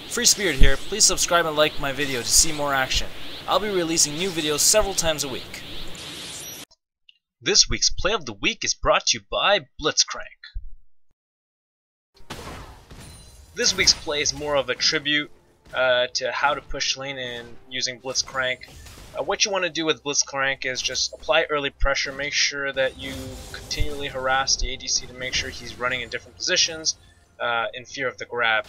Free Spirit here. Please subscribe and like my video to see more action. I'll be releasing new videos several times a week. This week's Play of the Week is brought to you by Blitzcrank. This week's play is more of a tribute to how to push lane and using Blitzcrank. What you want to do with Blitzcrank is just apply early pressure, make sure that you continually harass the ADC to make sure he's running in different positions in fear of the grab.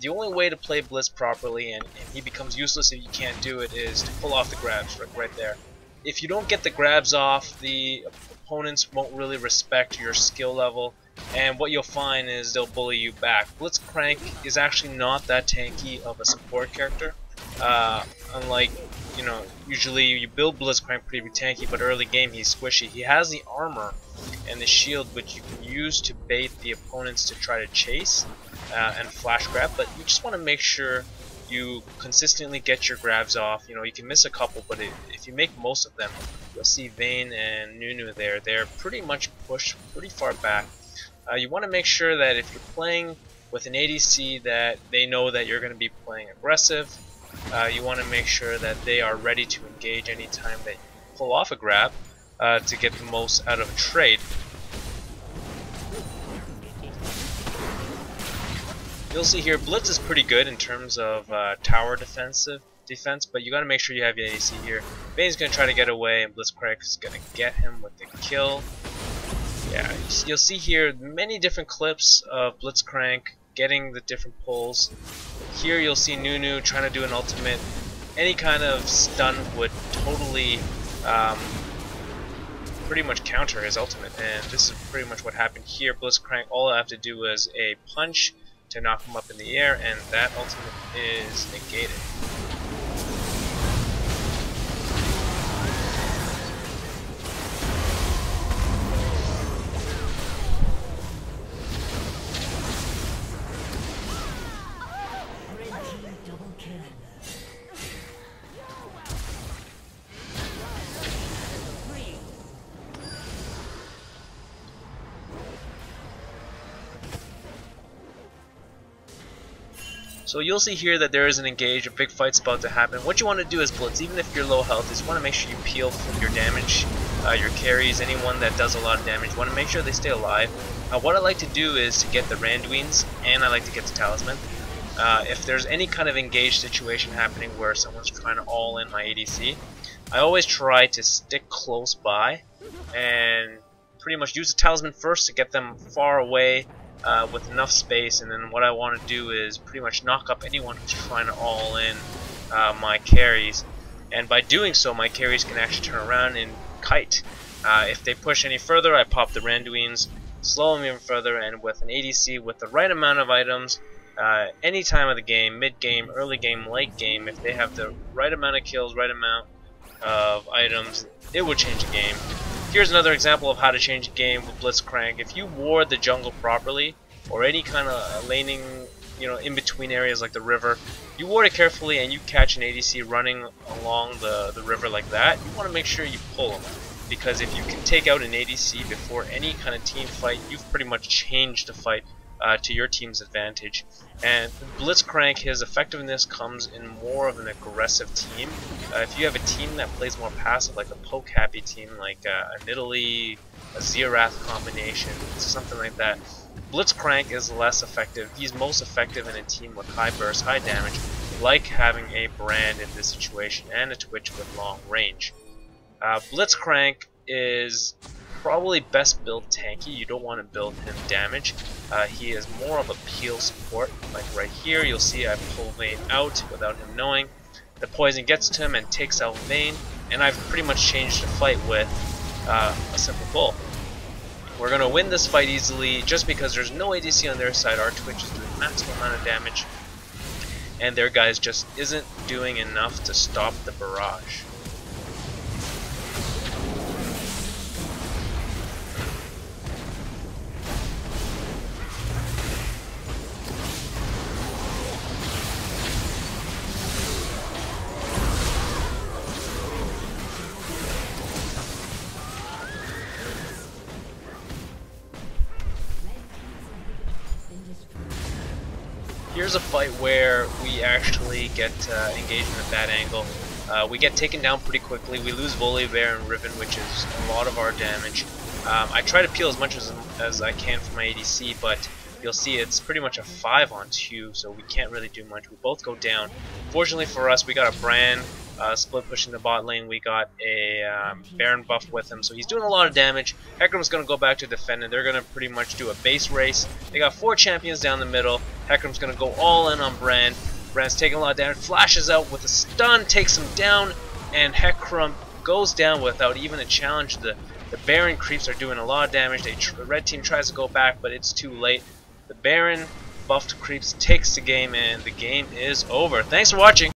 The only way to play Blitz properly and he becomes useless if you can't do it is to pull off the grabs right there. If you don't get the grabs off, the opponents won't really respect your skill level, and what you'll find is they'll bully you back. Blitzcrank is actually not that tanky of a support character. Unlike, usually you build Blitzcrank pretty tanky, but early game he's squishy. He has the armor and the shield which you can use to bait the opponents to try to chase and flash grab, but you just want to make sure you consistently get your grabs off. You can miss a couple, but if you make most of them, you'll see Vayne and Nunu there. They're pretty much pushed pretty far back. You want to make sure that if you're playing with an ADC that they know that you're going to be playing aggressive. You want to make sure that they are ready to engage anytime that you pull off a grab to get the most out of a trade. You'll see here Blitz is pretty good in terms of tower defense, but you got to make sure you have your ADC here. Vayne's going to try to get away, and Blitzcrank is going to get him with the kill. Yeah, you'll see here many different clips of Blitzcrank getting the different pulls. Here you'll see Nunu trying to do an ultimate. Any kind of stun would totally pretty much counter his ultimate, and this is pretty much what happened here. Blitzcrank, all I have to do is a punch to knock him up in the air, and that ultimate is negated. So you'll see here that there is an engage, a big fight's about to happen. What you want to do is Blitz, even if you're low health, is you want to make sure you peel from your damage, your carries, anyone that does a lot of damage. You want to make sure they stay alive. What I like to do is to get the Randuins, and I like to get the Talisman. If there's any kind of engaged situation happening where someone's trying to all in my ADC, I always try to stick close by and pretty much use the Talisman first to get them far away with enough space, and then what I want to do is pretty much knock up anyone who's trying to all in my carries, and by doing so my carries can actually turn around and kite. If they push any further, I pop the Randuins, slow them even further, and with an ADC with the right amount of items, any time of the game, mid game, early game, late game, if they have the right amount of kills, right amount of items, it will change the game. Here's another example of how to change a game with Blitzcrank. If you ward the jungle properly, or any kind of laning, in between areas like the river, you ward it carefully and you catch an ADC running along the river like that, you want to make sure you pull him. Because if you can take out an ADC before any kind of team fight, you've pretty much changed the fight to your team's advantage. And Blitzcrank, his effectiveness comes in more of an aggressive team. If you have a team that plays more passive, like a poke happy team, like a Nidalee, a Xerath combination, something like that, Blitzcrank is less effective. He's most effective in a team with high burst, high damage, like having a Brand in this situation, and a Twitch with long range. Blitzcrank is probably best built tanky. You don't want to build him damage. He is more of a peel support. Like right here, you'll see I pull Vayne out without him knowing. The poison gets to him and takes out Vayne, and I've pretty much changed the fight with a simple pull. We're gonna win this fight easily just because there's no ADC on their side. Our Twitch is doing maximum amount of damage, and their guys just isn't doing enough to stop the barrage. here's a fight where we actually get engaged in a bad angle. We get taken down pretty quickly. We lose Volibear and Riven, which is a lot of our damage. I try to peel as much as I can for my ADC, but you'll see it's pretty much a 5 on 2, so we can't really do much. We both go down. Fortunately for us, we got a Brand split pushing the bot lane. We got a Baron buff with him, so he's doing a lot of damage. Hecarim's going to go back to defend, and they're going to pretty much do a base race. They got 4 champions down the middle. Hecarim's going to go all in on Brand. Brand's taking a lot of damage, flashes out with a stun, takes him down, and Hecarim goes down without even a challenge. The Baron creeps are doing a lot of damage. The red team tries to go back, but it's too late. The Baron buffed creeps takes the game, and the game is over. Thanks for watching.